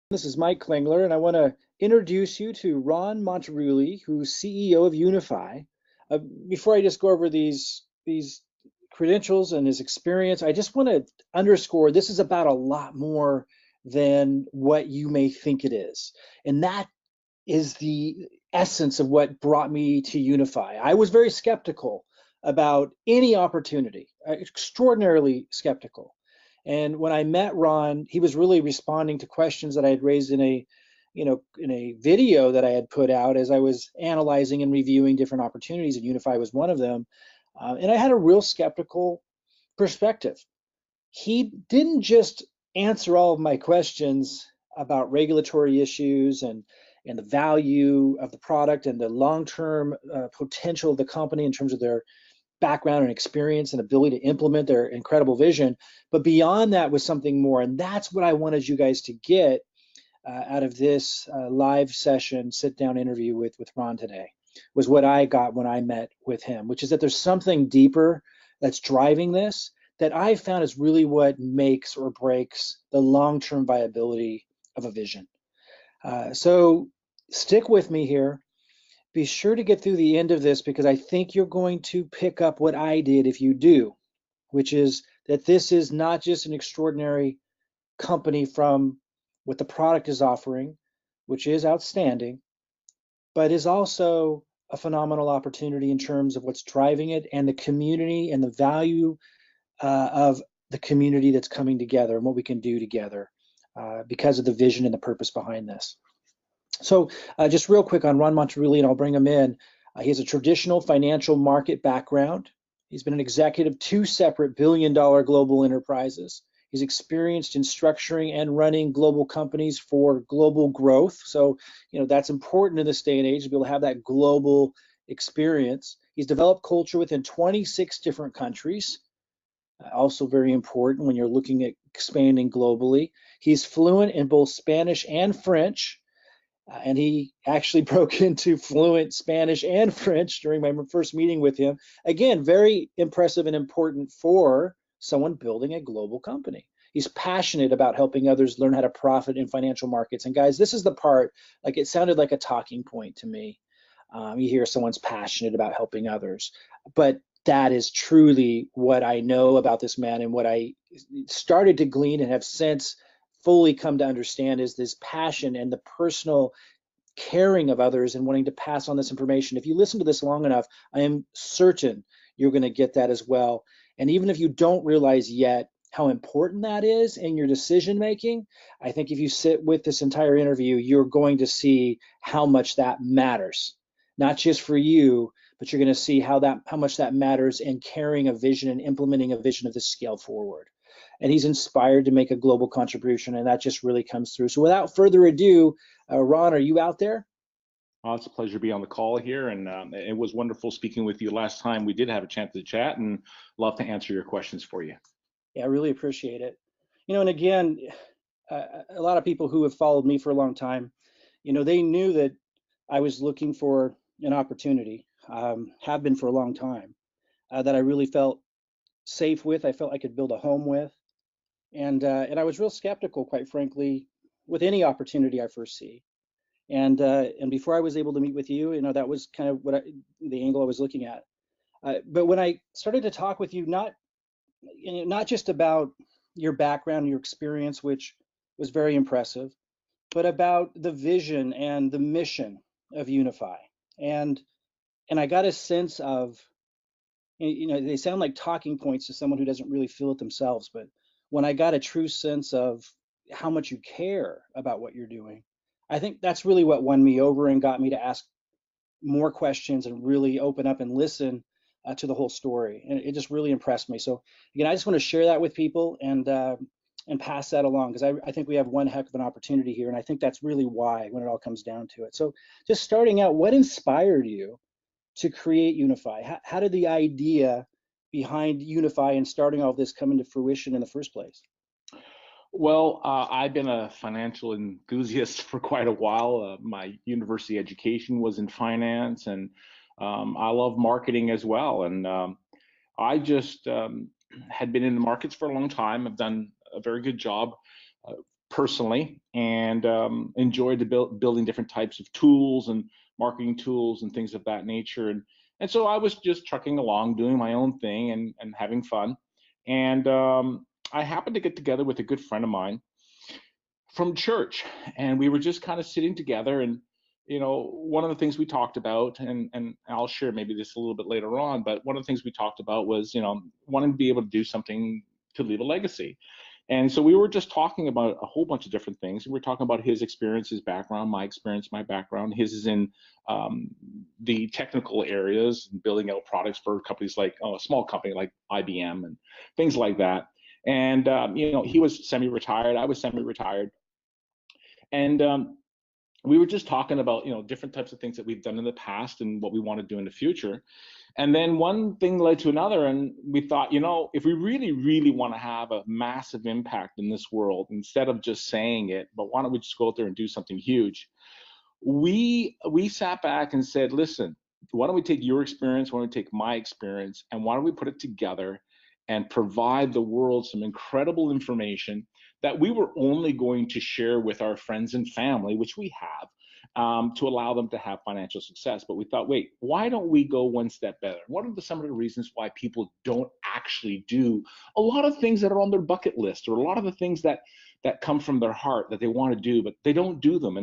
This is Mike Klingler, and I want to introduce you to Ron Montaruli, who's CEO of Unifii. Before I just go over these credentials and his experience, I just want to underscore this is about a lot more than what you may think it is, and that is the essence of what brought me to Unifii. I was very skeptical about any opportunity, extraordinarily skeptical. And when I met Ron, he was really responding to questions that I had raised in a video that I had put out as I was analyzing and reviewing different opportunities, and Unifii was one of them. And I had a real skeptical perspective. He didn't just answer all of my questions about regulatory issues and the value of the product and the long-term potential of the company in terms of their background and experience and ability to implement their incredible vision. But beyond that was something more. And that's what I wanted you guys to get out of this live session, sit down interview with Ron today, was what I got when I met with him, which is that there's something deeper that's driving this that I found is really what makes or breaks the long-term viability of a vision. So stick with me here. Be sure to get through the end of this because I think you're going to pick up what I did if you do, which is that this is not just an extraordinary company from what the product is offering, which is outstanding, but is also a phenomenal opportunity in terms of what's driving it and the community and the value of the community that's coming together and what we can do together because of the vision and the purpose behind this. So just real quick on Ron Montaruli, and I'll bring him in. He has a traditional financial market background. He's been an executive of two separate billion-dollar global enterprises. He's experienced in structuring and running global companies for global growth. So, that's important in this day and age to be able to have that global experience. He's developed culture within 26 different countries. Also very important when you're looking at expanding globally. He's fluent in both Spanish and French. And he actually broke into fluent Spanish and French during my first meeting with him. Again, very impressive and important for someone building a global company. He's passionate about helping others learn how to profit in financial markets. And guys, this is the part, like it sounded like a talking point to me. You hear someone's passionate about helping others, but that is truly what I know about this man and what I started to glean and have since fully come to understand is this passion and the personal caring of others and wanting to pass on this information. If you listen to this long enough, I am certain you're going to get that as well. And even if you don't realize yet how important that is in your decision making, I think if you sit with this entire interview, you're going to see how much that matters, not just for you, but you're going to see how much that matters in carrying a vision and implementing a vision of this scale forward. And he's inspired to make a global contribution, and that just really comes through. So without further ado, Ron, are you out there? It's a pleasure to be on the call here, and it was wonderful speaking with you last time. We did have a chance to chat, and love to answer your questions for you. Yeah, I really appreciate it. And again, a lot of people who have followed me for a long time, they knew that I was looking for an opportunity, have been for a long time, that I really felt safe with. I felt I could build a home with, and I was real skeptical, quite frankly, with any opportunity I first see. And before I was able to meet with you, that was kind of the angle I was looking at. But when I started to talk with you, not just about your background, your experience, which was very impressive, but about the vision and the mission of Unifii. And I got a sense of, they sound like talking points to someone who doesn't really feel it themselves, but when I got a true sense of how much you care about what you're doing, I think that's really what won me over and got me to ask more questions and really open up and listen to the whole story. And it just really impressed me. So again, I just want to share that with people and pass that along because I think we have one heck of an opportunity here. And I think that's really why when it all comes down to it. So just starting out, what inspired you to create Unifii? How did the idea behind Unifii and starting all this come into fruition in the first place? Well, I've been a financial enthusiast for quite a while. My university education was in finance, and I love marketing as well. And I just had been in the markets for a long time. I've done a very good job personally, and enjoyed building different types of tools and marketing tools and things of that nature. And so I was just trucking along, doing my own thing and having fun. And I happened to get together with a good friend of mine from church, and we were just kind of sitting together. And one of the things we talked about, and I'll share maybe this a little bit later on, but one of the things we talked about was wanting to be able to do something to leave a legacy. And so we were just talking about a whole bunch of different things. We were talking about his experience, his background, my experience, my background. His is in the technical areas, building out products for companies like a small company like IBM and things like that. And he was semi-retired, I was semi-retired, and we were just talking about different types of things that we've done in the past and what we want to do in the future. And then one thing led to another, and we thought, if we really, really want to have a massive impact in this world, instead of just saying it, but why don't we just go out there and do something huge? We sat back and said, listen, why don't we take your experience, why don't we take my experience, and why don't we put it together and provide the world some incredible information that we were only going to share with our friends and family, which we have, to allow them to have financial success. But we thought, wait, why don't we go one step better? What are some of the reasons why people don't actually do a lot of things that are on their bucket list, or a lot of the things that come from their heart that they want to do, but they don't do them?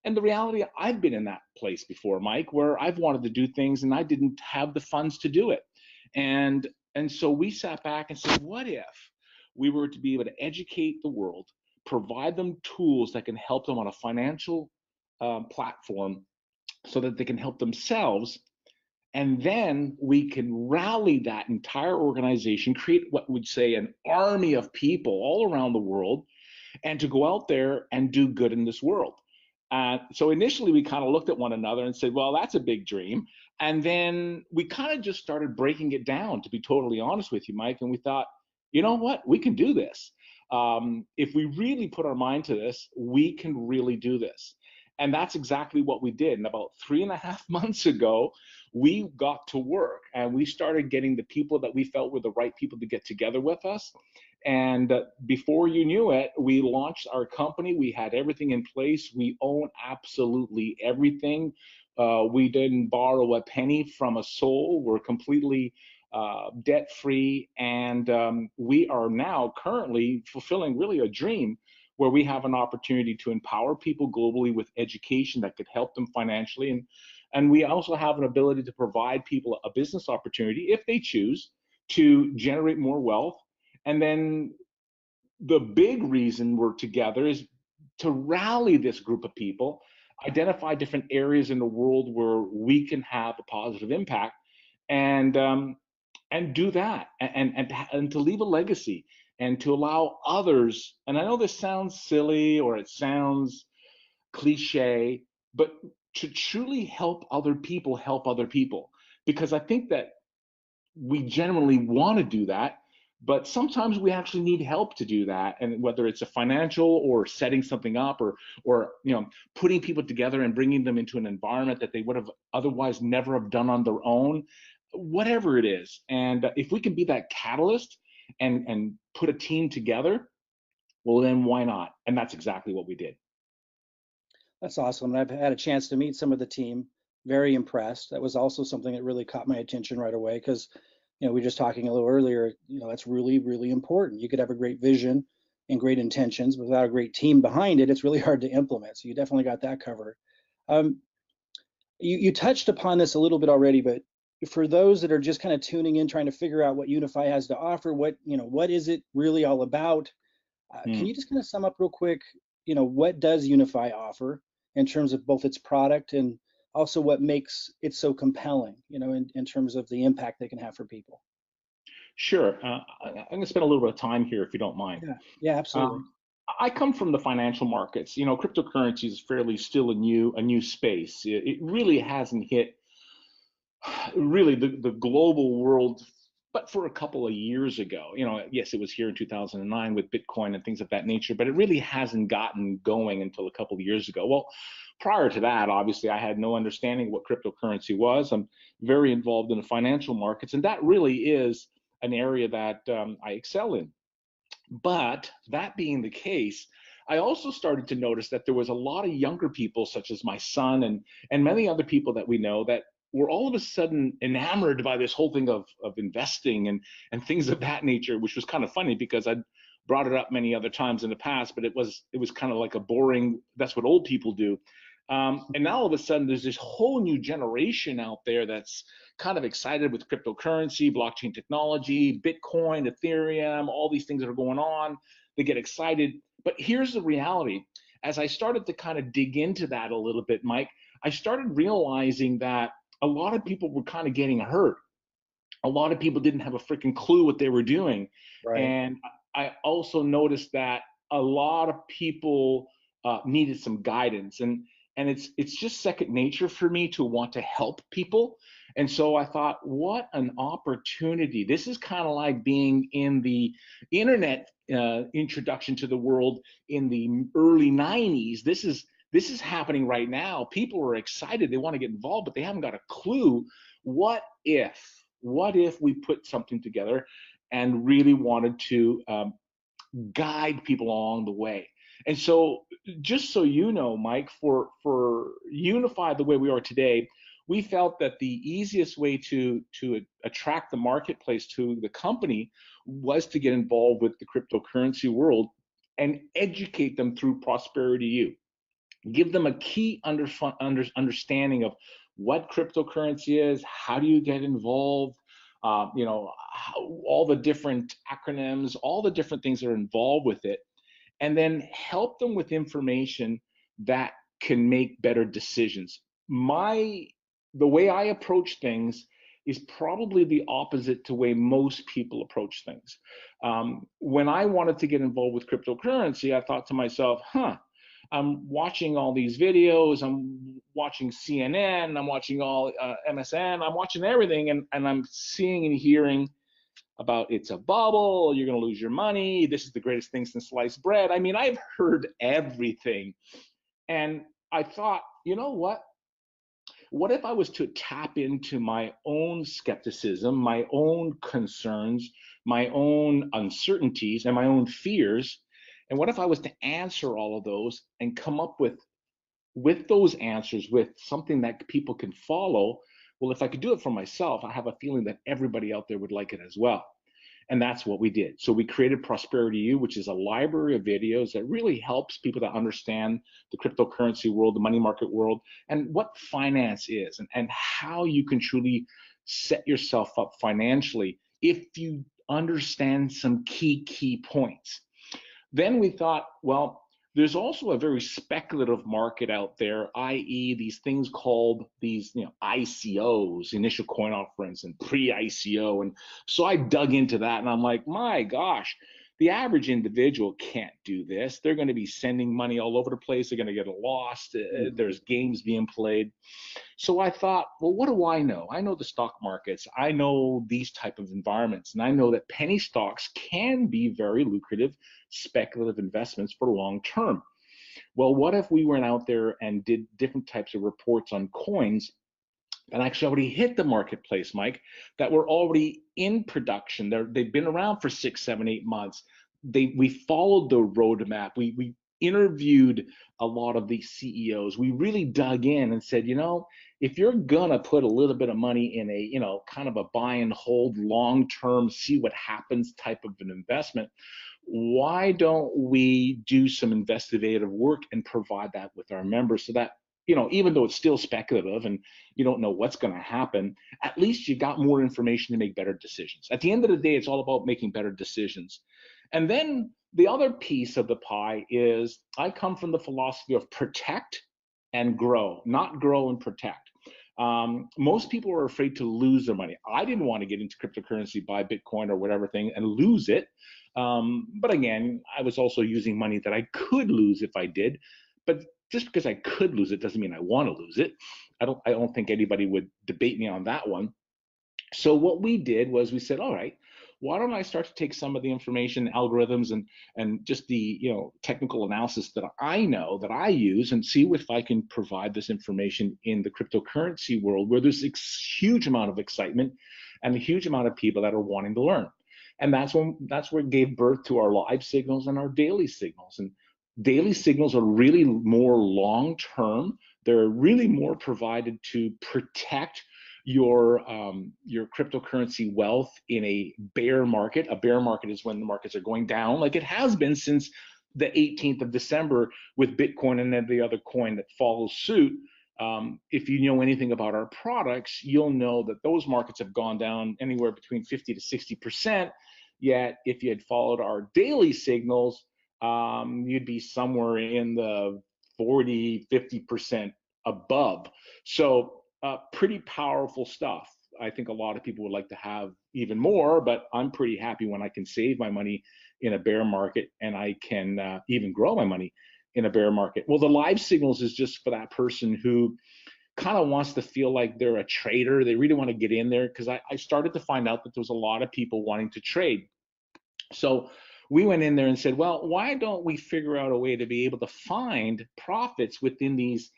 And the reality, I've been in that place before, Mike, where I've wanted to do things and I didn't have the funds to do it. And so we sat back and said, what if we were to be able to educate the world, provide them tools that can help them on a financial platform so that they can help themselves, and then we can rally that entire organization, create what we'd say an army of people all around the world, and to go out there and do good in this world. So initially we kind of looked at one another and said, well, that's a big dream. And then we kind of just started breaking it down, to be totally honest with you, Mike. And we thought, you know what, we can do this. If we really put our mind to this, we can really do this. And that's exactly what we did. And about 3.5 months ago, we got to work and we started getting the people that we felt were the right people to get together with us. And before you knew it, we launched our company. We had everything in place. We own absolutely everything. We didn't borrow a penny from a soul. We're completely debt free. And we are now currently fulfilling really a dream where we have an opportunity to empower people globally with education that could help them financially. And we also have an ability to provide people a business opportunity, if they choose, to generate more wealth. And then the big reason we're together is to rally this group of people, identify different areas in the world where we can have a positive impact, and do that, and to leave a legacy, and to allow others. And I know this sounds silly or it sounds cliche, but to truly help other people, because I think that we generally want to do that, but sometimes we actually need help to do that. And whether it's a financial or setting something up, or putting people together and bringing them into an environment that they would have otherwise never have done on their own, whatever it is. And if we can be that catalyst and put a team together, well, then why not? And that's exactly what we did. That's awesome. And I've had a chance to meet some of the team. Very impressed. That was also something that really caught my attention right away because, we were just talking a little earlier. That's really, really important. You could have a great vision and great intentions, but without a great team behind it, it's really hard to implement. So you definitely got that covered. Um, you touched upon this a little bit already, but for those that are just kind of tuning in, trying to figure out what Unifii has to offer, what is it really all about? Can Hmm. you just kind of sum up real quick, what does Unifii offer in terms of both its product and also what makes it so compelling, in terms of the impact they can have for people? Sure. I'm going to spend a little bit of time here, if you don't mind. Yeah, yeah, absolutely. Um, I come from the financial markets. Cryptocurrency is fairly still a new space. It really hasn't hit really the global world, but for a couple of years ago. Yes, it was here in 2009 with Bitcoin and things of that nature, but it really hasn't gotten going until a couple of years ago. Well, prior to that, obviously, I had no understanding what cryptocurrency was. I'm very involved in the financial markets, and that really is an area that I excel in. But that being the case, I also started to notice that there was a lot of younger people, such as my son and many other people that we know, that were all of a sudden enamored by this whole thing of investing and things of that nature, which was kind of funny because I'd brought it up many other times in the past, but it was kind of like a boring, that's what old people do. And now all of a sudden there's this whole new generation out there that's kind of excited with cryptocurrency, blockchain technology, Bitcoin, Ethereum, all these things that are going on. They get excited. But here's the reality. As I started to kind of dig into that a little bit, Mike, I started realizing that a lot of people were kind of getting hurt. A lot of people didn't have a freaking clue what they were doing. Right. And I also noticed that a lot of people needed some guidance. And it's just second nature for me to want to help people. And so I thought, what an opportunity. This is kind of like being in the internet introduction to the world in the early 90s. This is happening right now. People are excited. They want to get involved, but they haven't got a clue. What if we put something together and really wanted to guide people along the way? And so, just so you know, Mike, for Unify the way we are today, we felt that the easiest way to attract the marketplace to the company was to get involved with the cryptocurrency world and educate them through Prosperity U. Give them a key understanding of what cryptocurrency is, how do you get involved, all the different acronyms, all the different things that are involved with it, and then help them with information that can make better decisions. The way I approach things is probably the opposite to the way most people approach things. When I wanted to get involved with cryptocurrency, I thought to myself, I'm watching all these videos, I'm watching CNN, I'm watching all MSN, I'm watching everything, and I'm seeing and hearing about it's a bubble, you're going to lose your money, this is the greatest thing since sliced bread. I mean, I've heard everything. And I thought, you know what? What if I was to tap into my own skepticism, my own concerns, my own uncertainties, and my own fears? And what if I was to answer all of those and come up with those answers with something that people can follow? Well, if I could do it for myself, I have a feeling that everybody out there would like it as well. And that's what we did. So we created Prosperity U, which is a library of videos that really helps people to understand the cryptocurrency world, the money market world, and what finance is, and how you can truly set yourself up financially if you understand some key points. Then we thought, well, there's also a very speculative market out there, i.e., these things called these, ICOs, initial coin offerings, and pre-ICO. And so I dug into that, and I'm like, my gosh, the average individual can't do this. They're going to be sending money all over the place. They're going to get lost. There's games being played. So I thought, well, what do I know? I know the stock markets. I know these type of environments, and I know that penny stocks can be very lucrative, speculative investments for long term. Well, what if we went out there and did different types of reports on coins that actually already hit the marketplace, Mike, that were already in production? They've been around for 6, 7, 8 months. We followed the roadmap. We interviewed a lot of these CEOs. We really dug in and said, if you're gonna put a little bit of money in a, kind of a buy and hold long term, see what happens type of an investment, why don't we do some investigative work and provide that with our members so that, even though it's still speculative and you don't know what's going to happen, at least you got more information to make better decisions. At the end of the day, it's all about making better decisions. And then the other piece of the pie is I come from the philosophy of protect and grow, not grow and protect. Most people are afraid to lose their money. I didn't want to get into cryptocurrency, buy Bitcoin or whatever thing and lose it. But again, I was also using money that I could lose if I did. But just because I could lose it doesn't mean I want to lose it. I don't think anybody would debate me on that one. So what we did was we said, all right, why don't I start to take some of the information, algorithms, and just the technical analysis that I know that I use, and see if I can provide this information in the cryptocurrency world where there's a huge amount of excitement and a huge amount of people that are wanting to learn. And that's where it gave birth to our live signals and our daily signals. And Daily signals are really more long term. They're really more provided to protect your cryptocurrency wealth in a bear market. A bear market is when the markets are going down, like it has been since the 18th of December with Bitcoin and every other coin that follows suit. If you know anything about our products, you'll know that those markets have gone down anywhere between 50 to 60%. Yet, if you had followed our daily signals, you'd be somewhere in the 40, 50% above. So, pretty powerful stuff. I think a lot of people would like to have even more, but I'm pretty happy when I can save my money in a bear market and I can even grow my money in a bear market. Well, the live signals is just for that person who kind of wants to feel like they're a trader. They really want to get in there because I started to find out that there was a lot of people wanting to trade. So we went in there and said, well, why don't we figure out a way to be able to find profits within these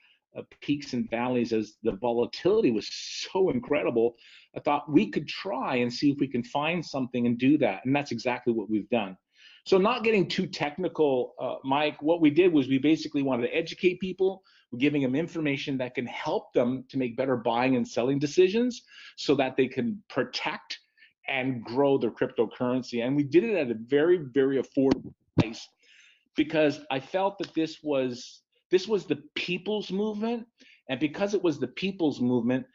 peaks and valleys as the volatility was so incredible? I thought we could try and see if we can find something and do that. And that's exactly what we've done. So not getting too technical, Mike, what we did was we basically wanted to educate people. We're giving them information that can help them to make better buying and selling decisions so that they can protect and grow their cryptocurrency. And we did it at a very, very affordable price because I felt that this was the people's movement. And because it was the people's movement,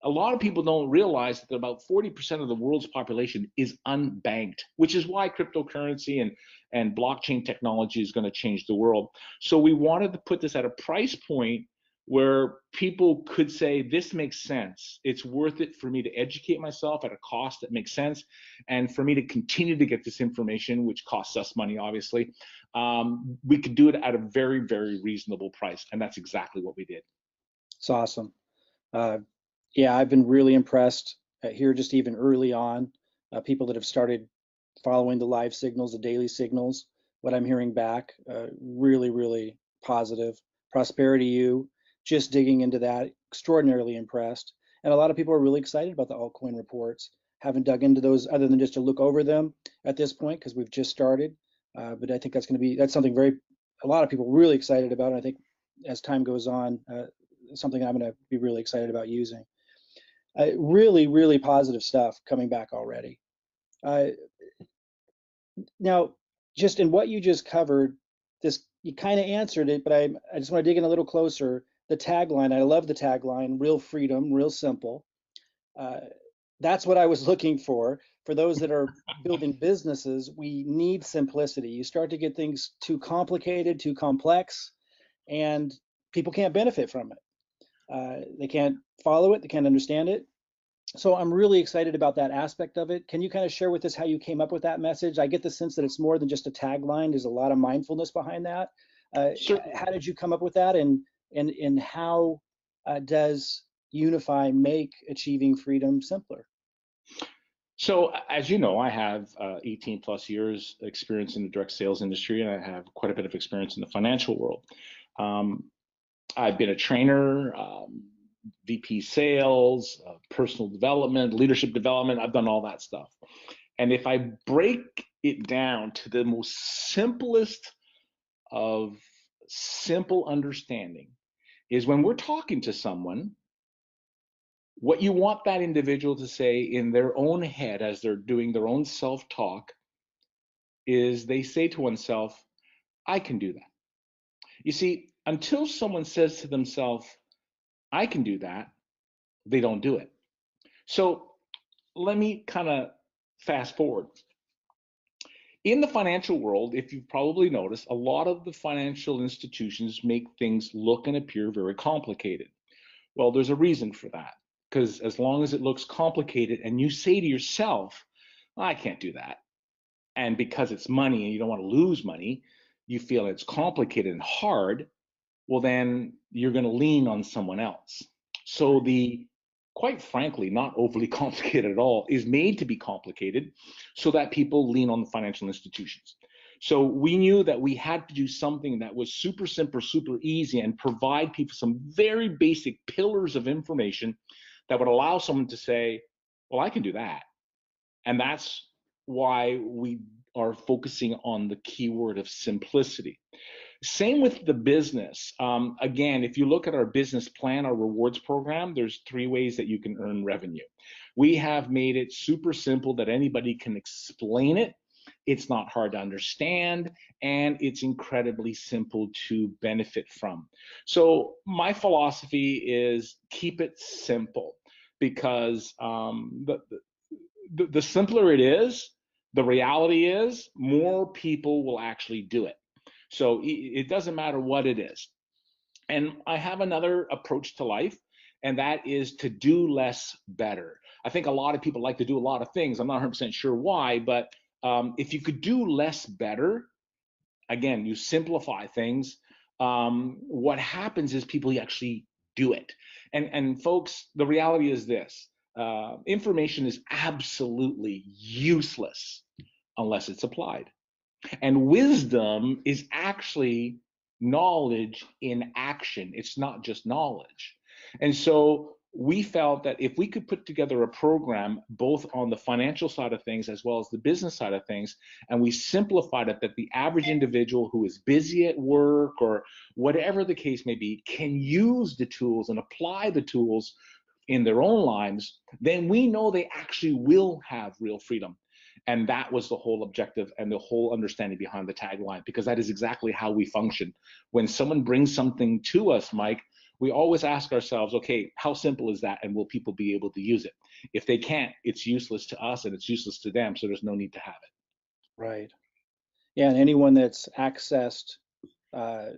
a lot of people don't realize that about 40% of the world's population is unbanked, which is why cryptocurrency and blockchain technology is going to change the world. So we wanted to put this at a price point where people could say, this makes sense. It's worth it for me to educate myself at a cost that makes sense. And for me to continue to get this information, which costs us money, obviously, we could do it at a very, very reasonable price. And that's exactly what we did. It's awesome. Yeah, I've been really impressed here just even early on. People that have started following the live signals, the daily signals, what I'm hearing back, really, really positive. Prosperity U, just digging into that, extraordinarily impressed. And a lot of people are really excited about the altcoin reports. Haven't dug into those other than just to look over them at this point because we've just started. But I think that's something a lot of people really excited about. And I think as time goes on, something I'm going to be really excited about using. Really, really positive stuff coming back already. Now, just in what you just covered, this you kind of answered it, but I just want to dig in a little closer. The tagline, I love the tagline, real freedom, real simple. That's what I was looking for. For those that are building businesses, we need simplicity. You start to get things too complicated, too complex, and people can't benefit from it. They can't follow it, they can't understand it. So I'm really excited about that aspect of it. Can you kind of share with us how you came up with that message? I get the sense that it's more than just a tagline. There's a lot of mindfulness behind that. Sure. How did you come up with that, and how does Unifii make achieving freedom simpler? So, as you know, I have 18 plus years experience in the direct sales industry, and I have quite a bit of experience in the financial world. I've been a trainer, VP sales, personal development, leadership development. I've done all that stuff. And if I break it down to the most simplest of simple understanding, is when we're talking to someone, what you want that individual to say in their own head as they're doing their own self-talk is they say to oneself, I can do that. You see, until someone says to themselves, I can do that, they don't do it. So let me kind of fast forward. In the financial world, if you've probably noticed, a lot of the financial institutions make things look and appear very complicated. Well, there's a reason for that, because as long as it looks complicated and you say to yourself, I can't do that, and because it's money and you don't want to lose money, you feel it's complicated and hard, well, then you're going to lean on someone else. So the, quite frankly, not overly complicated at all, is made to be complicated so that people lean on the financial institutions. So we knew that we had to do something that was super simple, super easy, and provide people some very basic pillars of information that would allow someone to say, well, I can do that. And that's why we are focusing on the keyword of simplicity. Same with the business. Again, if you look at our business plan, our rewards program, there's three ways that you can earn revenue. We have made it super simple that anybody can explain it. It's not hard to understand, and it's incredibly simple to benefit from. So my philosophy is keep it simple, because the simpler it is, the reality is more people will actually do it. So it doesn't matter what it is. And I have another approach to life, and that is to do less better. I think a lot of people like to do a lot of things. I'm not 100% sure why, but if you could do less better, again, you simplify things. What happens is people actually do it. And folks, the reality is this: information is absolutely useless unless it's applied. And wisdom is actually knowledge in action. It's not just knowledge. And so we felt that if we could put together a program both on the financial side of things as well as the business side of things, and we simplified it, that the average individual who is busy at work or whatever the case may be can use the tools and apply the tools in their own lives, then we know they actually will have real freedom. And that was the whole objective and the whole understanding behind the tagline, because that is exactly how we function. When someone brings something to us, Mike, we always ask ourselves, okay, how simple is that? And will people be able to use it? If they can't, it's useless to us and it's useless to them. So there's no need to have it. Right. Yeah, and anyone that's accessed uh,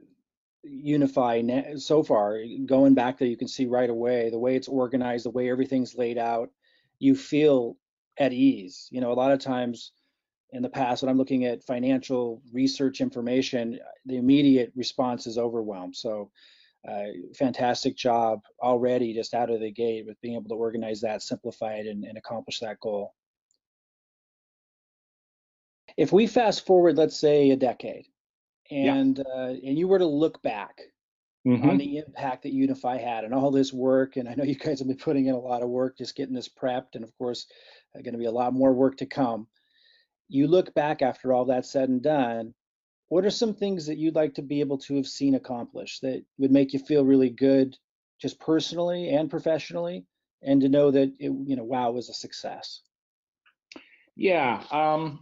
Unify so far, going back there, you can see right away the way it's organized, the way everything's laid out, you feel at ease. You know, a lot of times in the past, when I'm looking at financial research information, the immediate response is overwhelmed. So, fantastic job already just out of the gate with being able to organize that, simplify it, and accomplish that goal. If we fast forward, let's say a decade, Yeah. and you were to look back on Mm-hmm. the impact that Unify had and all this work. And I know you guys have been putting in a lot of work just getting this prepped, and of course, going to be a lot more work to come. You look back after all that's said and done, what are some things that you'd like to be able to have seen accomplished that would make you feel really good, just personally and professionally, and to know that it, wow, it was a success? Yeah.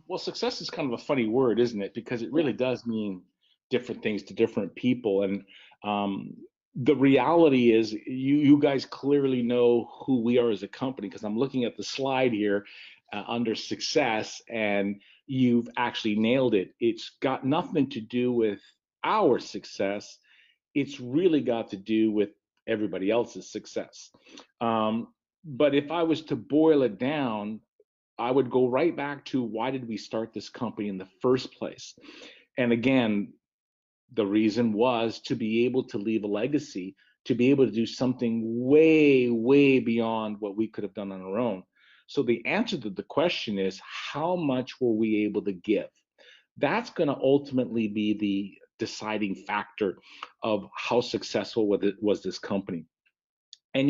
Well, success is kind of a funny word, isn't it? Because it Yeah, really does mean different things to different people. And um, the reality is, you guys clearly know who we are as a company, because I'm looking at the slide here under success, and you've actually nailed it. It's got nothing to do with our success. It's really got to do with everybody else's success. Um, but if I was to boil it down, I would go right back to, why did we start this company in the first place? And again, the reason was to be able to leave a legacy, to be able to do something way, way beyond what we could have done on our own. So the answer to the question is, how much were we able to give? That's going to ultimately be the deciding factor of how successful was this company. And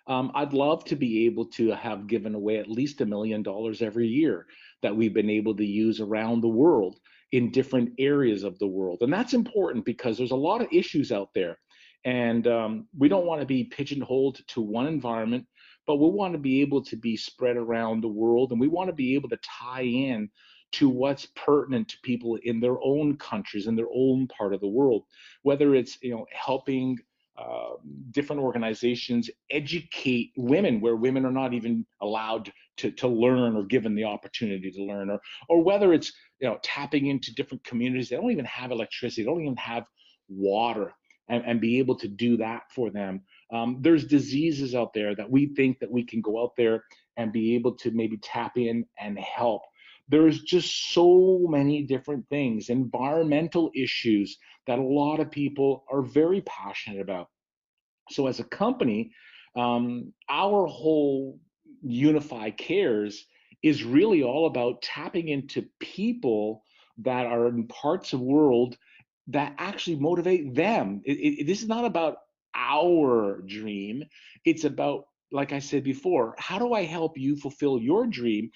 I'd love to be able to have given away at least $1 million every year that we've been able to use around the world in different areas of the world. And that's important because there's a lot of issues out there. And we don't want to be pigeonholed to one environment, but we want to be able to be spread around the world. And we want to be able to tie in to what's pertinent to people in their own countries, in their own part of the world, whether it's helping uh, different organizations educate women where women are not even allowed to learn or given the opportunity to learn, or whether it's tapping into different communities that don't even have electricity, don't even have water, and be able to do that for them. There's diseases out there that we think that we can go out there and be able to maybe tap in and help. There's just so many different things, environmental issues that a lot of people are very passionate about. So as a company, our whole Unify Cares is really all about tapping into people that are in parts of the world that actually motivate them. This is not about our dream. It's about, like I said before, how do I help you fulfill your dream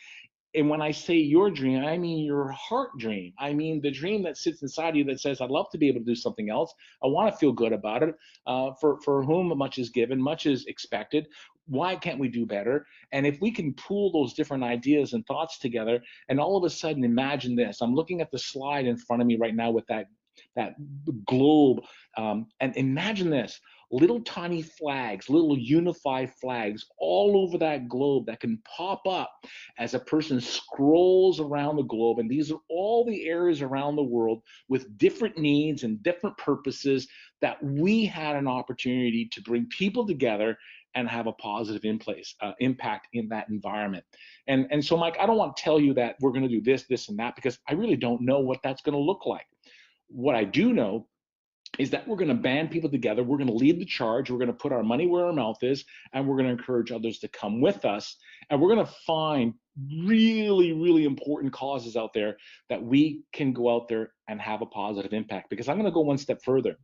And when I say your dream, I mean your heart dream. I mean the dream that sits inside you that says, I'd love to be able to do something else. I want to feel good about it. For whom much is given, much is expected. Why can't we do better? And if we can pool those different ideas and thoughts together, and all of a sudden imagine this. I'm looking at the slide in front of me right now with that globe, and imagine this: little tiny flags, little Unifii flags all over that globe that can pop up as a person scrolls around the globe. And these are all the areas around the world with different needs and different purposes that we had an opportunity to bring people together and have a positive impact in that environment. And so, Mike, I don't want to tell you that we're going to do this, this, and that, because I really don't know what that's going to look like. What I do know is that we're going to band people together. We're going to lead the charge. We're going to put our money where our mouth is, and we're going to encourage others to come with us. And we're going to find really, really important causes out there that we can go out there and have a positive impact. Because I'm going to go one step further.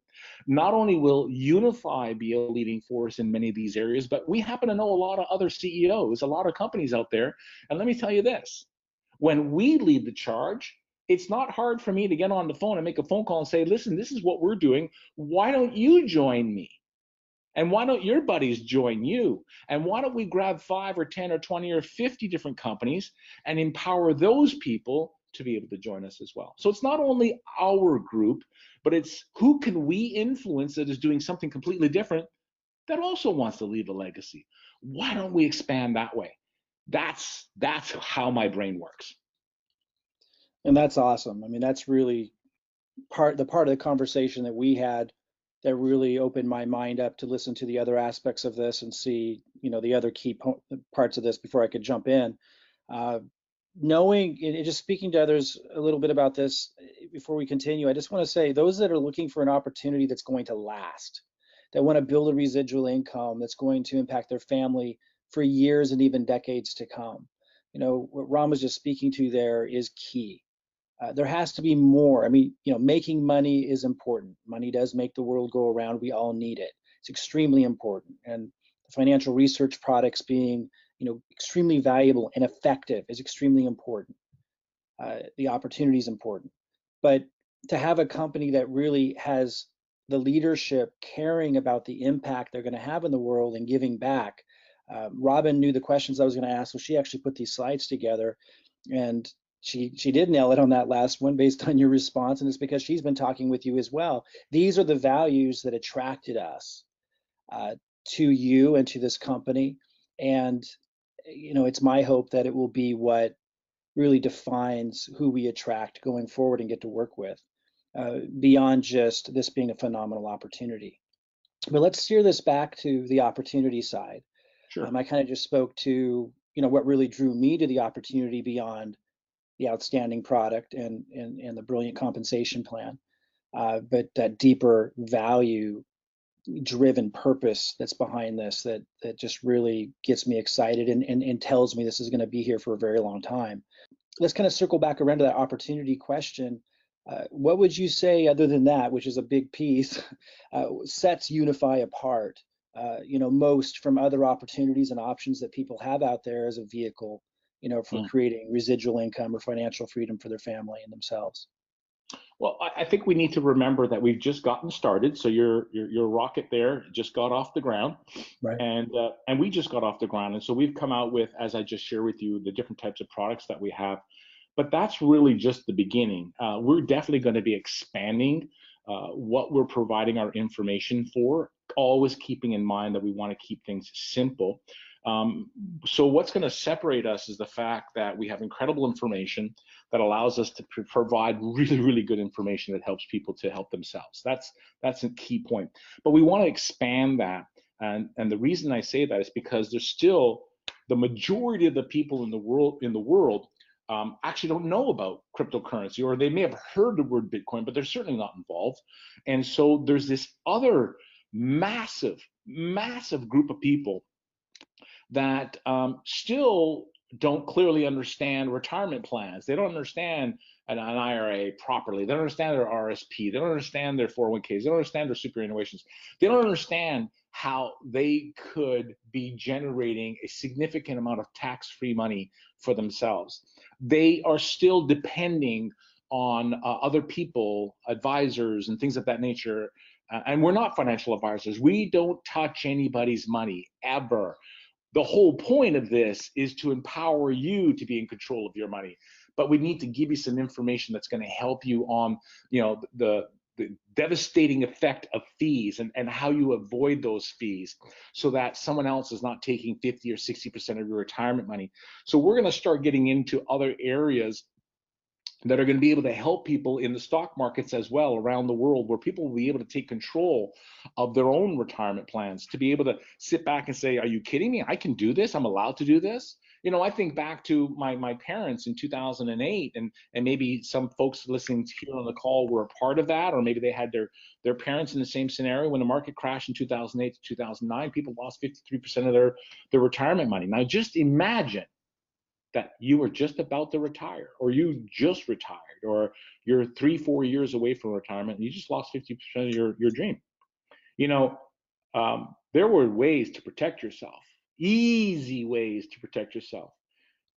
Not only will Unifii be a leading force in many of these areas, but we happen to know a lot of other CEOs, a lot of companies out there. And let me tell you this: when we lead the charge, it's not hard for me to get on the phone and make a phone call and say, listen, this is what we're doing. Why don't you join me? And why don't your buddies join you? And why don't we grab 5 or 10 or 20 or 50 different companies and empower those people to be able to join us as well? So it's not only our group, but it's who can we influence that is doing something completely different that also wants to leave a legacy. Why don't we expand that way? That's how my brain works. And that's awesome. I mean, that's really part of the conversation that we had that really opened my mind up to listen to the other aspects of this and see, the other key parts of this before I could jump in. Uh, Knowing and just speaking to others a little bit about this before we continue, I just want to say those that are looking for an opportunity that's going to last, that want to build a residual income that's going to impact their family for years and even decades to come. What Ron was just speaking to there is key. There has to be more. I mean, making money is important. Money does make the world go around. We all need it. It's extremely important. And the financial research products being, extremely valuable and effective is extremely important. The opportunity is important. But to have a company that really has the leadership caring about the impact they're going to have in the world and giving back. Robin knew the questions I was going to ask, so she actually put these slides together, and she did nail it on that last one based on your response, and it's because she's been talking with you as well. These are the values that attracted us to you and to this company, and it's my hope that it will be what really defines who we attract going forward and get to work with, beyond just this being a phenomenal opportunity. But let's steer this back to the opportunity side. Sure. I kind of just spoke to what really drew me to the opportunity beyond the outstanding product and the brilliant compensation plan, but that deeper value driven purpose that's behind this that just really gets me excited and tells me this is going to be here for a very long time. Let's kind of circle back around to that opportunity question. What would you say, other than that, which is a big piece, sets Unifii apart, most from other opportunities and options that people have out there as a vehicle, for creating residual income or financial freedom for their family and themselves? Well, I think we need to remember that we've just gotten started. So your rocket there just got off the ground, Right. and we just got off the ground. And so we've come out with, as I just shared with you, the different types of products that we have. But that's really just the beginning. We're definitely going to be expanding what we're providing our information for, always keeping in mind that we want to keep things simple. So what's going to separate us is the fact that we have incredible information that allows us to provide really, really good information that helps people to help themselves. That's a key point. But we want to expand that. And the reason I say that is because there's still the majority of the people in the world actually don't know about cryptocurrency, or they may have heard the word Bitcoin, but they're certainly not involved. And so there's this other massive, massive group of people that still don't clearly understand retirement plans. They don't understand an IRA properly. They don't understand their RSP. They don't understand their 401ks. They don't understand their superannuations. They don't understand how they could be generating a significant amount of tax-free money for themselves. They are still depending on other people, advisors, and things of that nature. And we're not financial advisors. We don't touch anybody's money ever. The whole point of this is to empower you to be in control of your money. But we need to give you some information that's going to help you on, the devastating effect of fees and how you avoid those fees so that someone else is not taking 50 or 60% of your retirement money. So we're going to start getting into other areas that are going to be able to help people in the stock markets as well around the world, where people will be able to take control of their own retirement plans, to be able to sit back and say, are you kidding me? I can do this. I'm allowed to do this. I think back to my parents in 2008, and maybe some folks listening here on the call were a part of that, or maybe they had their parents in the same scenario. When the market crashed in 2008 to 2009, people lost 53% of their retirement money. Now just imagine that you were just about to retire, or you just retired, or you're 3-4 years away from retirement and you just lost 50% of your dream. There were ways to protect yourself, easy ways to protect yourself.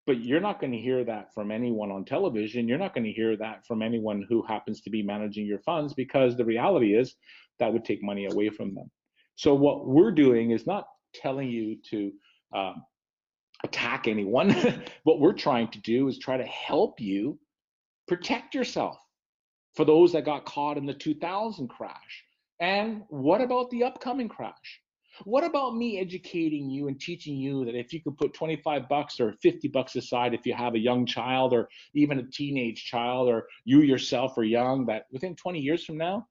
But you're not going to hear that from anyone on television. You're not going to hear that from anyone who happens to be managing your funds, because the reality is that would take money away from them. So what we're doing is not telling you to attack anyone. What we're trying to do is try to help you protect yourself for those that got caught in the 2000 crash. And what about the upcoming crash? What about me educating you and teaching you that if you could put 25 bucks or 50 bucks aside, if you have a young child or even a teenage child, or you yourself are young, that within 20 years from now,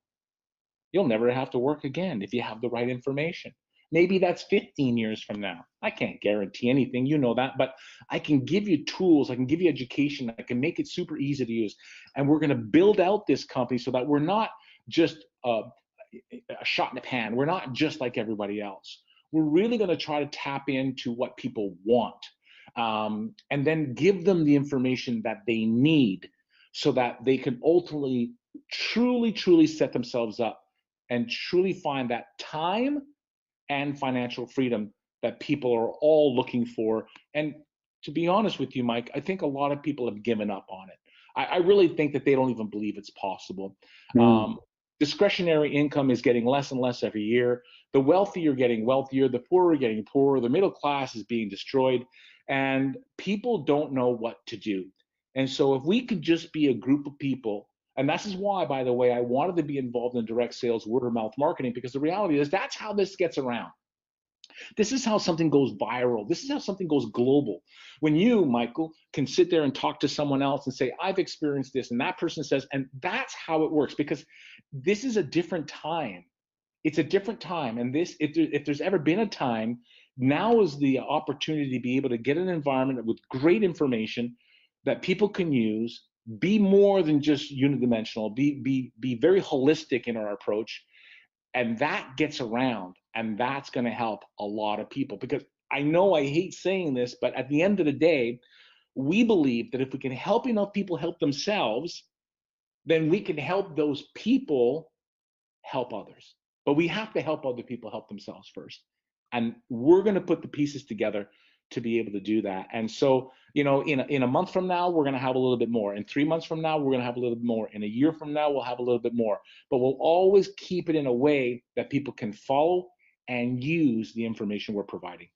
you'll never have to work again if you have the right information. Maybe that's 15 years from now. I can't guarantee anything, you know that, but I can give you tools, I can give you education, I can make it super easy to use. And we're going to build out this company so that we're not just a shot in the pan. We're not just like everybody else. We're really going to try to tap into what people want, and then give them the information that they need so that they can ultimately truly set themselves up and truly find that time and financial freedom that people are all looking for. And to be honest with you, Mike, I think a lot of people have given up on it. I really think that they don't even believe it's possible. Discretionary income is getting less and less every year. The wealthy are getting wealthier, the poor are getting poorer, the middle class is being destroyed, and people don't know what to do. And so if we could just be a group of people, and this is why, by the way, I wanted to be involved in direct sales, word of mouth marketing, because the reality is that's how this gets around. This is how something goes viral. This is how something goes global. When you, Michael, can sit there and talk to someone else and say, I've experienced this, and that person says, and that's how it works, because this is a different time. It's a different time. And this, if there's ever been a time, now is the opportunity to be able to get an environment with great information that people can use, be more than just unidimensional, be very holistic in our approach. And that gets around, and that's going to help a lot of people. Because I know I hate saying this, but at the end of the day, we believe that if we can help enough people help themselves, then we can help those people help others. But we have to help other people help themselves first. And we're going to put the pieces together to be able to do that. And so, in a month from now, we're going to have a little bit more. In 3 months from now, we're going to have a little bit more. In a year from now, we'll have a little bit more. But we'll always keep it in a way that people can follow and use the information we're providing.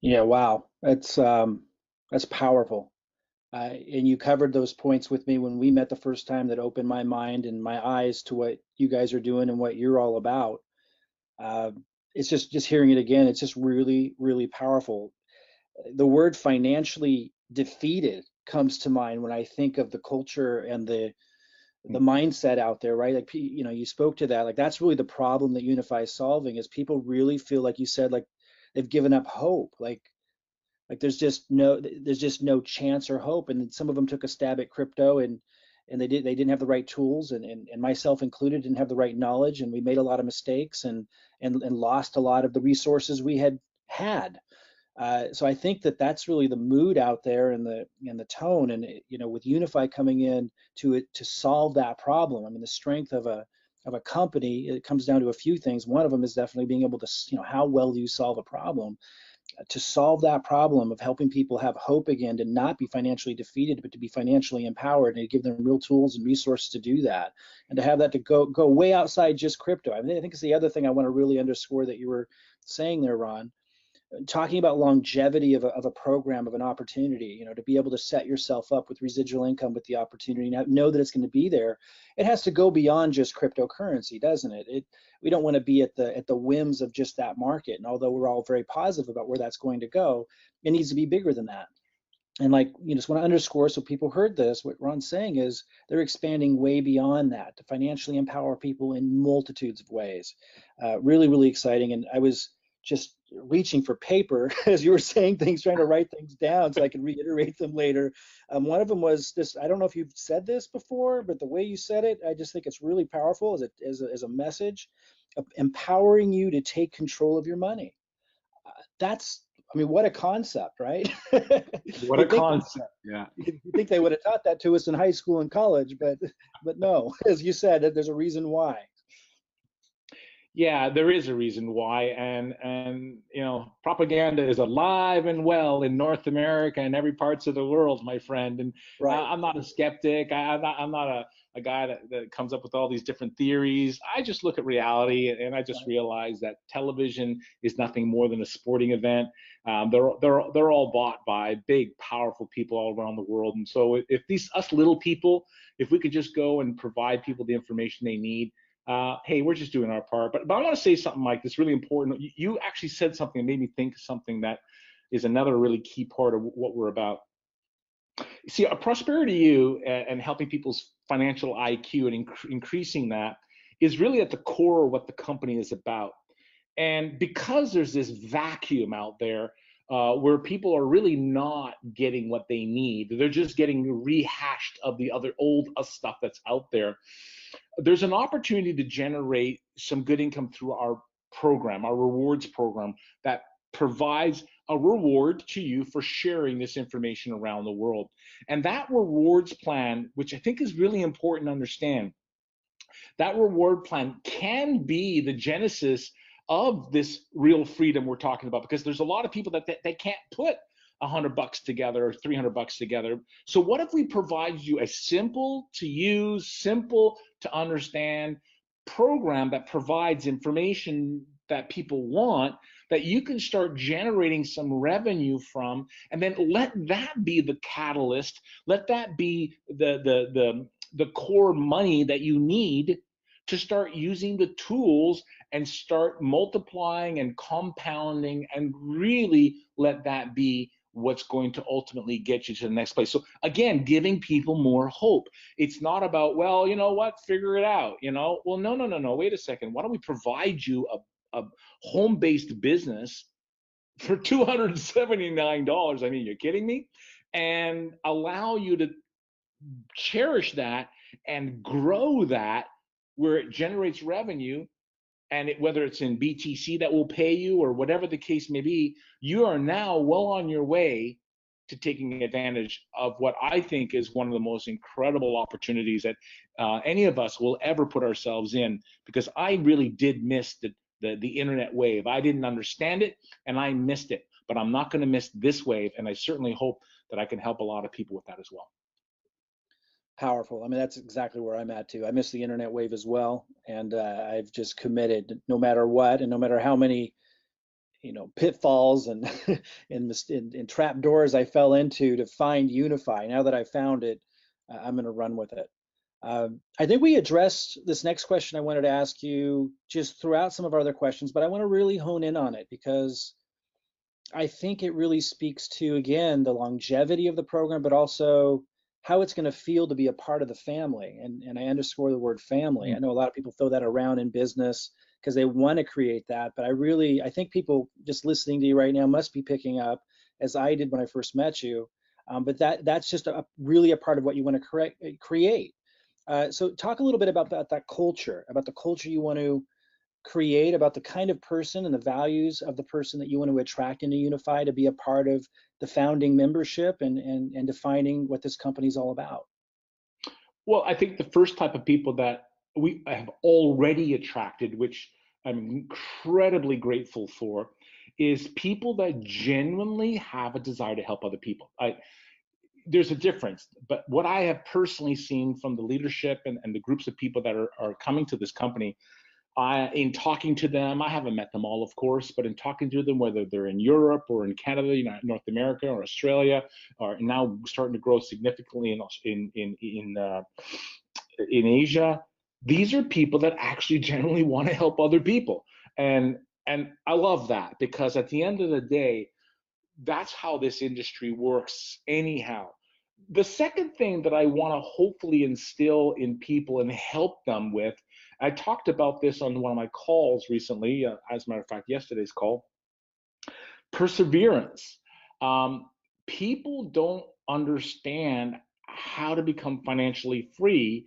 Yeah, wow, that's powerful. And you covered those points with me when we met the first time, that opened my mind and my eyes to what you guys are doing and what you're all about. It's just hearing it again, it's just really powerful. The word financially defeated comes to mind when I think of the culture and the mindset out there, right? Like, you spoke to that. Like, that's really the problem that Unifii is solving, is people really feel, like you said, like they've given up hope. Like there's just no chance or hope. And some of them took a stab at crypto, and they didn't have the right tools, and myself included didn't have the right knowledge, and we made a lot of mistakes and lost a lot of the resources we had. So I think that that's really the mood out there and the tone, and with Unify coming in to solve that problem. I mean, the strength of a company, it comes down to a few things. One of them is definitely being able to, how well do you solve a problem? To solve that problem of helping people have hope again, to not be financially defeated, but to be financially empowered, and to give them real tools and resources to do that, and to have that to go way outside just crypto. I mean, I think it's the other thing I want to really underscore that you were saying there, Ron, talking about longevity of a program, of an opportunity, to be able to set yourself up with residual income with the opportunity, know that it's going to be there. It has to go beyond just cryptocurrency, doesn't it? We don't want to be at the whims of just that market. And although we're all very positive about where that's going to go, it needs to be bigger than that. And just want to underscore, so people heard this, what Ron's saying is they're expanding way beyond that to financially empower people in multitudes of ways. Really, really exciting. And I was just reaching for paper as you were saying things, trying to write things down so I could reiterate them later. One of them was this, I don't know if you've said this before, but the way you said it, I just think it's really powerful as a message, of empowering you to take control of your money. That's, I mean, what a concept, right? What a You'd think concept. Yeah. you think they would have taught that to us in high school and college, but no, as you said, there's a reason why. Yeah, there is a reason why, and propaganda is alive and well in North America and every parts of the world, my friend. And Right. I'm not a skeptic. I'm not a guy that comes up with all these different theories. I just look at reality, and I just Right. realize that television is nothing more than a sporting event. They're all bought by big, powerful people all around the world. And so if these us little people, if we could just go and provide people the information they need, hey, we're just doing our part. But I want to say something, Mike, that's really important. You actually said something that made me think of something that is another really key part of what we're about. See, a prosperity you and helping people's financial IQ and increasing that is really at the core of what the company is about. And because there's this vacuum out there where people are really not getting what they need, they're just getting rehashed of the other old stuff that's out there. There's an opportunity to generate some good income through our program, our rewards program, that provides a reward to you for sharing this information around the world. And that rewards plan, which I think is really important to understand, that reward plan can be the genesis of this real freedom we're talking about, because there's a lot of people that they can't put $100 together or $300 together. So what if we provide you a simple to use, simple to understand program that provides information that people want, that you can start generating some revenue from, and then let that be the catalyst, let that be the core money that you need to start using the tools and start multiplying and compounding, and really let that be what's going to ultimately get you to the next place. So again, giving people more hope. It's not about, well, you know what, figure it out, well, no, wait a second, why don't we provide you a home-based business for $279? I mean, you're kidding me? And allow you to cherish that and grow that, where it generates revenue, and whether it's in BTC that will pay you or whatever the case may be, you are now well on your way to taking advantage of what I think is one of the most incredible opportunities that any of us will ever put ourselves in, because I really did miss the internet wave. I didn't understand it, and I missed it, but I'm not going to miss this wave, and I certainly hope that I can help a lot of people with that as well. Powerful. I mean, that's exactly where I'm at too. I miss the internet wave as well, and I've just committed, no matter what, and no matter how many, pitfalls and and trap doors I fell into, to find Unify. Now that I found it, I'm going to run with it. I think we addressed this next question I wanted to ask you just throughout some of our other questions, but I want to really hone in on it, because I think it really speaks to, again, the longevity of the program, but also how it's going to feel to be a part of the family. And I underscore the word family. I know a lot of people throw that around in business because they want to create that, but I think people just listening to you right now must be picking up, as I did when I first met you. But that's just really a part of what you want to create. So talk a little bit about that culture, about the culture you want to create about the kind of person and the values of the person that you want to attract into Unifii to be a part of the founding membership and defining what this company is all about? Well, I think the first type of people that we have already attracted, which I'm incredibly grateful for, is people that genuinely have a desire to help other people. There's a difference, but what I have personally seen from the leadership and the groups of people that are coming to this company, in talking to them, I haven't met them all, of course, but in talking to them, whether they're in Europe or in Canada, North America or Australia, or now starting to grow significantly in Asia, these are people that actually genuinely want to help other people, and I love that, because at the end of the day, that's how this industry works anyhow. The second thing that I want to hopefully instill in people and help them with, I talked about this on one of my calls recently, as a matter of fact, yesterday's call, perseverance. Um, People don't understand how to become financially free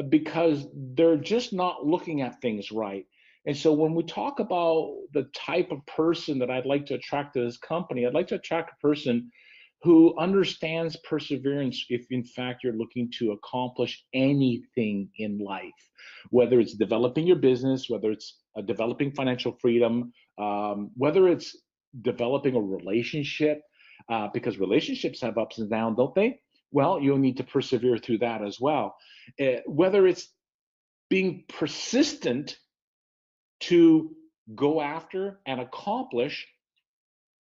because they're just not looking at things right. And so when we talk about the type of person that I'd like to attract to this company, I'd like to attract a person who understands perseverance if in fact you're looking to accomplish anything in life, whether it's developing your business, whether it's developing financial freedom, whether it's developing a relationship, because relationships have ups and downs, don't they? Well, you'll need to persevere through that as well. Whether it's being persistent to go after and accomplish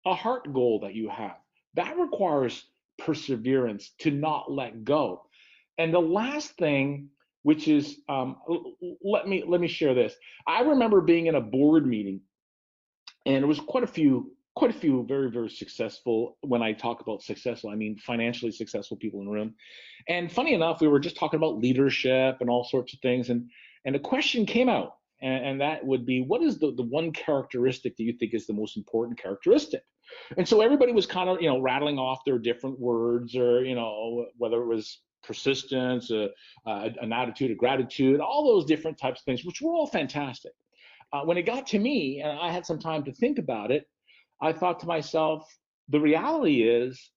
a heart goal that you have, that requires perseverance to not let go. And the last thing, which is, let me share this. I remember being in a board meeting, and it was quite a few very, very successful. When I talk about successful, I mean financially successful people in the room. And funny enough, we were just talking about leadership and all sorts of things, and a question came out, and that would be, what is the one characteristic that you think is the most important characteristic? And so everybody was kind of, rattling off their different words, or, whether it was persistence, an attitude of gratitude, all those different types of things, which were all fantastic. When it got to me and I had some time to think about it, I thought to myself, the reality is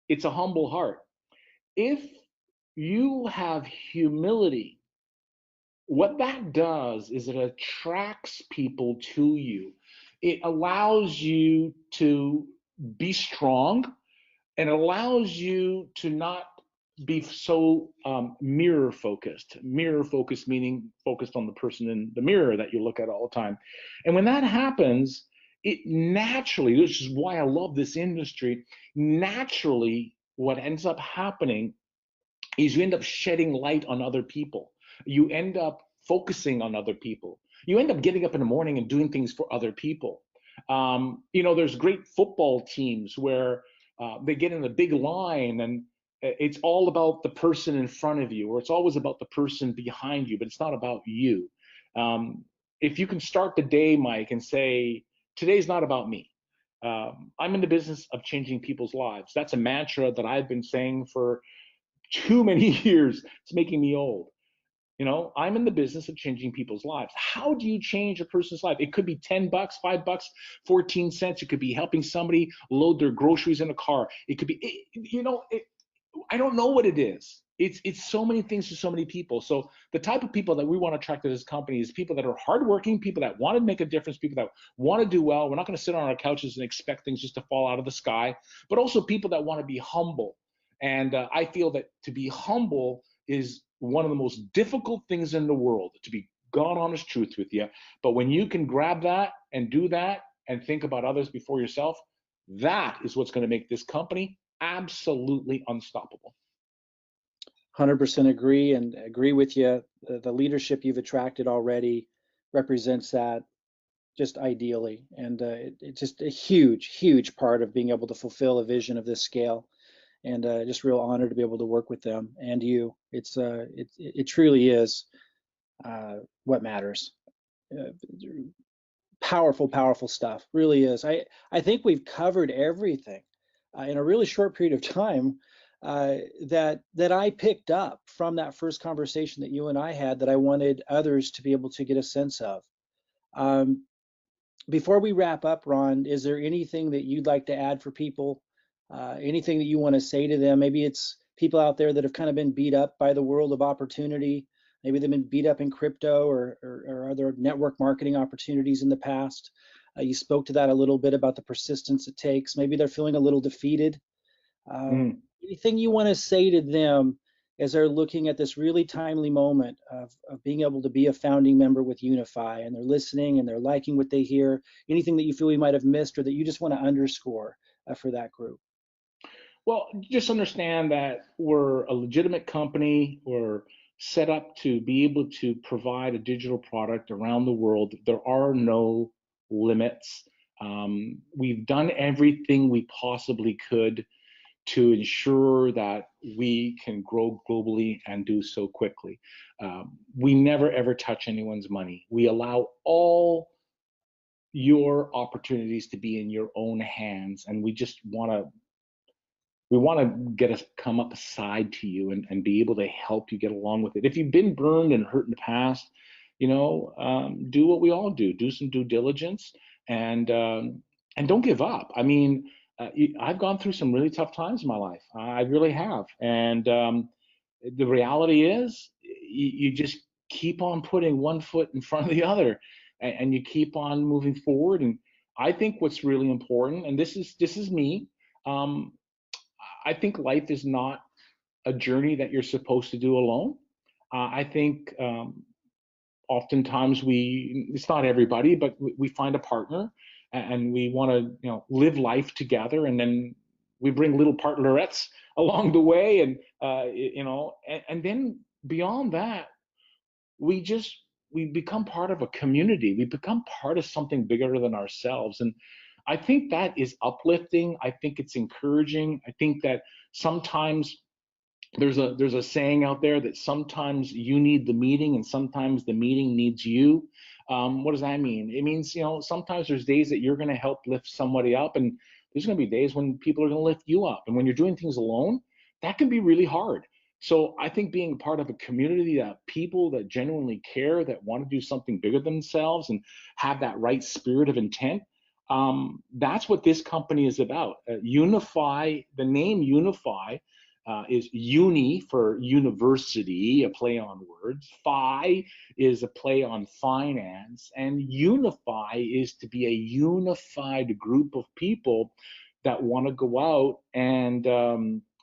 it's a humble heart. If you have humility, what that does is it attracts people to you. It allows you to be strong, and it allows you to not be so mirror focused. Mirror focused meaning focused on the person in the mirror that you look at all the time. And when that happens, it naturally, which is why I love this industry, naturally what ends up happening is you end up shedding light on other people. You end up focusing on other people. You end up getting up in the morning and doing things for other people. There's great football teams where they get in a big line, and it's all about the person in front of you, or it's always about the person behind you, but it's not about you. If you can start the day, Mike, and say, today's not about me. I'm in the business of changing people's lives. That's a mantra that I've been saying for too many years. It's making me old. I'm in the business of changing people's lives. How do you change a person's life? It could be $10, $5, 14 cents. It could be helping somebody load their groceries in a car. It could be, I don't know what it is. It's so many things to so many people. So the type of people that we want to attract to this company is people that are hardworking, people that want to make a difference, people that want to do well. We're not going to sit on our couches and expect things just to fall out of the sky, but also people that want to be humble. And I feel that to be humble is one of the most difficult things in the world, to be God honest truth with you. But when you can grab that and do that and think about others before yourself, that is what's going to make this company absolutely unstoppable. 100% agree, and agree with you. The leadership you've attracted already represents that just ideally, and it's just a huge, huge part of being able to fulfill a vision of this scale. And just real honor to be able to work with them and you. It truly is what matters. Uh, Powerful, powerful stuff. Really is. I think we've covered everything in a really short period of time that I picked up from that first conversation that you and I had that I wanted others to be able to get a sense of. Um, Before we wrap up, Ron, is there anything that you'd like to add for people? Anything that you want to say to them? Maybe it's people out there that have kind of been beat up by the world of opportunity. Maybe they've been beat up in crypto or other network marketing opportunities in the past. You spoke to that a little bit about the persistence it takes. Maybe they're feeling a little defeated. Mm. Anything you want to say to them as they're looking at this really timely moment of being able to be a founding member with Unifii, and they're listening and they're liking what they hear? Anything that you feel we might have missed or that you just want to underscore for that group? Well, just understand that we're a legitimate company. We're set up to be able to provide a digital product around the world. There are no limits. We've done everything we possibly could to ensure that we can grow globally and do so quickly. We never ever touch anyone's money. We allow all your opportunities to be in your own hands, and we want to get us come up aside to you and be able to help you get along with it. If you've been burned and hurt in the past, do what we all do. Do some due diligence and don't give up. I mean, I've gone through some really tough times in my life. I really have, and the reality is, you just keep on putting one foot in front of the other, and you keep on moving forward. And I think what's really important, and this is me. Um, I think life is not a journey that you're supposed to do alone. I think oftentimes it's not everybody, but we find a partner and we want to, live life together. And then we bring little partnerettes along the way. And then beyond that, we just, we become part of a community. We become part of something bigger than ourselves. And I think that is uplifting. I think it's encouraging. I think that sometimes there's a saying out there that sometimes you need the meeting and sometimes the meeting needs you. What does that mean? It means, sometimes there's days that you're going to help lift somebody up, and there's going to be days when people are going to lift you up. And when you're doing things alone, that can be really hard. So I think being part of a community that people that genuinely care, that want to do something bigger than themselves and have that right spirit of intent, that's what this company is about. Unifii, the name Unifii, is uni for university, a play on words. Phi is a play on finance. And unify is to be a unified group of people that want to go out and,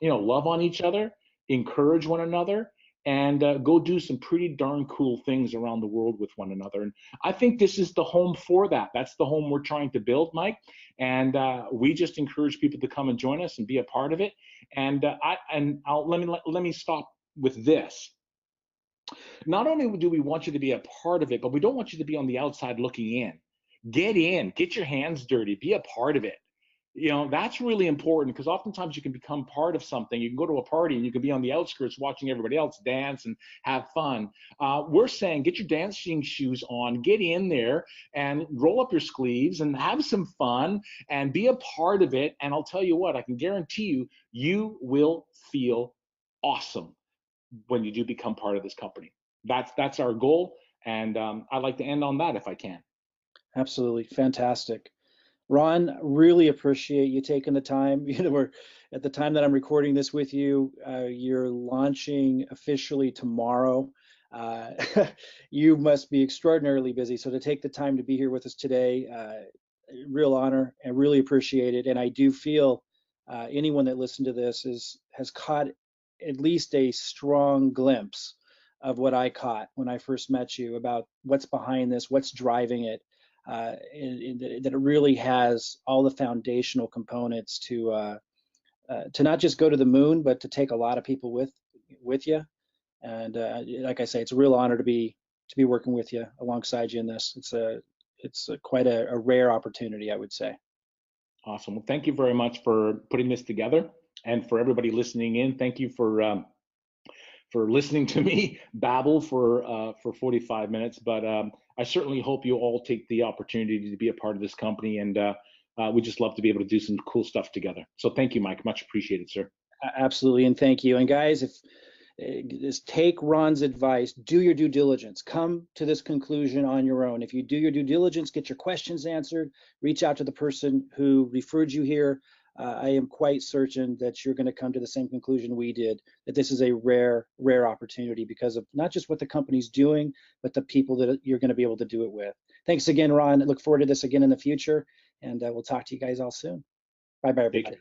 love on each other, encourage one another, and go do some pretty darn cool things around the world with one another. And I think this is the home for that. That's the home we're trying to build, Mike. And we just encourage people to come and join us and be a part of it. And let me stop with this. Not only do we want you to be a part of it, but we don't want you to be on the outside looking in. Get in, get your hands dirty, be a part of it. That's really important, because oftentimes you can become part of something. You can go to a party and you can be on the outskirts watching everybody else dance and have fun. We're saying get your dancing shoes on, get in there and roll up your sleeves and have some fun and be a part of it. And I'll tell you what, I can guarantee you, you will feel awesome when you do become part of this company. That's our goal. And I'd like to end on that if I can. Absolutely fantastic. Ron, really appreciate you taking the time. We're at the time that I'm recording this with you, you're launching officially tomorrow. Uh, you must be extraordinarily busy. So to take the time to be here with us today, real honor, and really appreciate it. And I do feel anyone that listened to this has caught at least a strong glimpse of what I caught when I first met you about what's behind this, what's driving it, that it really has all the foundational components to not just go to the moon, but to take a lot of people with you. And like I say, it's a real honor to be working with you alongside you in this. It's quite a rare opportunity, I would say. Awesome. Well, thank you very much for putting this together, and for everybody listening in. Thank you for listening to me babble for 45 minutes. But I certainly hope you all take the opportunity to be a part of this company, and we just love to be able to do some cool stuff together. So thank you, Mike. Much appreciated, sir. Absolutely, and thank you. And guys, is take Ron's advice, do your due diligence, come to this conclusion on your own. If you do your due diligence, get your questions answered, reach out to the person who referred you here. I am quite certain that you're going to come to the same conclusion we did, that this is a rare opportunity because of not just what the company's doing, but the people that you're going to be able to do it with. Thanks again, Ron. I look forward to this again in the future, and we'll talk to you guys all soon. Bye-bye, everybody.